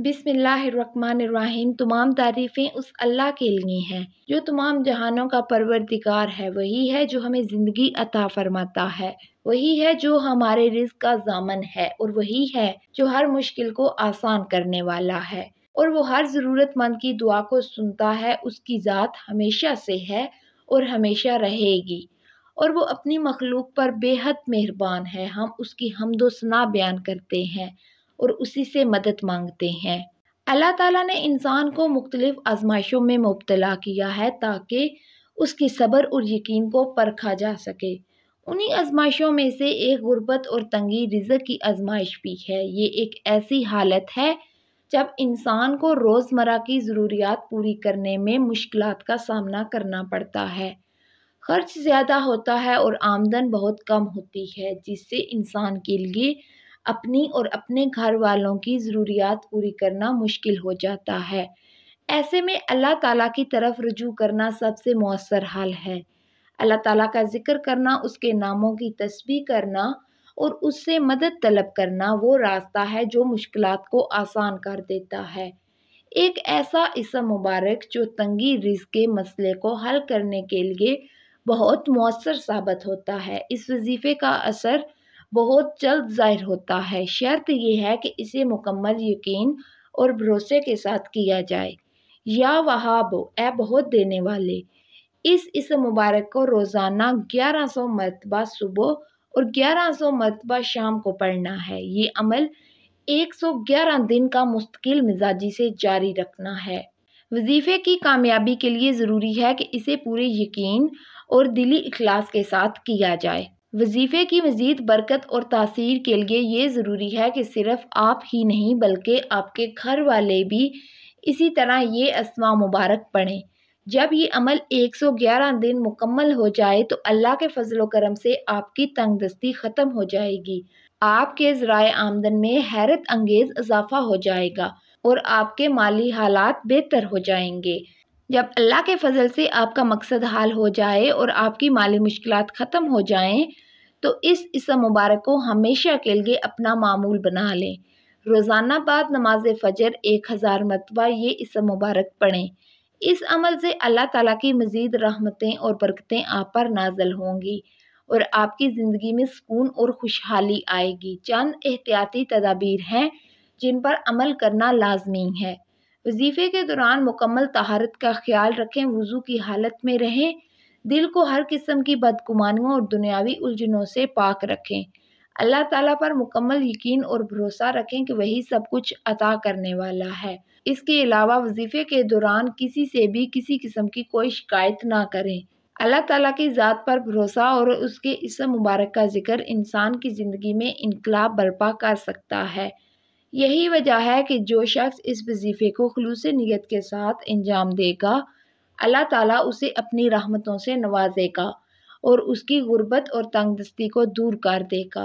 बिस्मिल्लाहिर्रहमानिर्रहीम। तमाम तारीफ़ें उस अल्लाह के लिए हैं जो तमाम जहानों का परवरदिगार है। वही है जो हमें ज़िंदगी अता फरमाता है, वही है जो हमारे रिज़्क़ का ज़ामन है, और वही है जो हर मुश्किल को आसान करने वाला है, और वो हर ज़रूरतमंद की दुआ को सुनता है। उसकी ज़ात हमेशा से है और हमेशा रहेगी, और वो अपनी मखलूक पर बेहद मेहरबान है। हम उसकी हम्द व सना बयान करते हैं और उसी से मदद मांगते हैं। अल्लाह ताला ने इंसान को मुख्तलिफ आजमाइशों में मुब्तला किया है ताकि उसकी सब्र और यकीन को परखा जा सके। उन्हीं आजमाइशों में से एक गुर्बत और तंगी रिज़्क़ की आजमाइश भी है। ये एक ऐसी हालत है जब इंसान को रोज़मर्रा की ज़रूरियात पूरी करने में मुश्किलात का सामना करना पड़ता है। खर्च ज़्यादा होता है और आमदन बहुत कम होती है, जिससे इंसान के लिए अपनी और अपने घर वालों की ज़रूरियात पूरी करना मुश्किल हो जाता है। ऐसे में अल्लाह ताला की तरफ रुजू करना सबसे मौसर हल है। अल्लाह ताला का ज़िक्र करना, उसके नामों की तस्बीह करना और उससे मदद तलब करना वो रास्ता है जो मुश्किलात को आसान कर देता है। एक ऐसा इसम मुबारक जो तंगी रिज़्क़ के मसले को हल करने के लिए बहुत मौसर साबित होता है। इस वजीफ़े का असर बहुत जल्द ज़ाहिर होता है। शर्त यह है कि इसे मुकम्मल यकीन और भरोसे के साथ किया जाए। या वहाब, ए बहुत देने वाले। इस इसम मुबारक को रोज़ाना 1100 मरतबा सुबह और 1100 मरतबा शाम को पढ़ना है। ये अमल 111 दिन का मुस्तकिल मिजाजी से जारी रखना है। वजीफ़े की कामयाबी के लिए ज़रूरी है कि इसे पूरे यकीन और दिली इखलास के साथ किया जाए। वजीफ़े की मज़ीद बरकत और तासीर के लिए ये ज़रूरी है कि सिर्फ़ आप ही नहीं बल्कि आपके घर वाले भी इसी तरह ये अस्मा मुबारक पढ़ें। जब ये अमल 111 दिन मुकम्मल हो जाए तो अल्लाह के फजल व करम से आपकी तंगदस्ती ख़त्म हो जाएगी, आपके ज़राए आमदन में हैरत अंगेज़ इजाफ़ा हो जाएगा और आपके माली हालात बेहतर हो जाएंगे। जब अल्लाह के फजल से आपका मकसद हाल हो जाए और आपकी माली मुश्किलात ख़त्म हो जाएं, तो इस इसम मुबारक को हमेशा के लिए अपना मामूल बना लें। रोज़ाना बाद नमाज फ़जर 1000 मरतबा ये इसम मुबारक पढ़ें। इस अमल से अल्लाह ताला की मज़ीद रहमतें और बरकतें आप पर नाज़िल होंगी और आपकी ज़िंदगी में सुकून और खुशहाली आएगी। चंद एहतियाती तदाबीर हैं जिन पर अमल करना लाजमी है। वजीफ़े के दौरान मुकम्मल तहारत का ख्याल रखें, वज़ू की हालत में रहें, दिल को हर किस्म की बदगुमानियों और दुनियावी उलझनों से पाक रखें। अल्लाह ताला पर मुकम्मल यकीन और भरोसा रखें कि वही सब कुछ अता करने वाला है। इसके अलावा वजीफ़े के दौरान किसी से भी किसी किस्म की कोई शिकायत ना करें। अल्लाह ताला की ज़ात पर भरोसा और उसके इसम मुबारक का जिक्र इंसान की ज़िंदगी में इनकलाब बर्पा कर सकता है। यही वजह है कि जो शख्स इस वजीफ़े को खुलूस नियत के साथ अंजाम देगा, अल्लाह ताला उसे अपनी रहमतों से नवाजेगा और उसकी गुर्बत और तंगदस्ती को दूर कर देगा।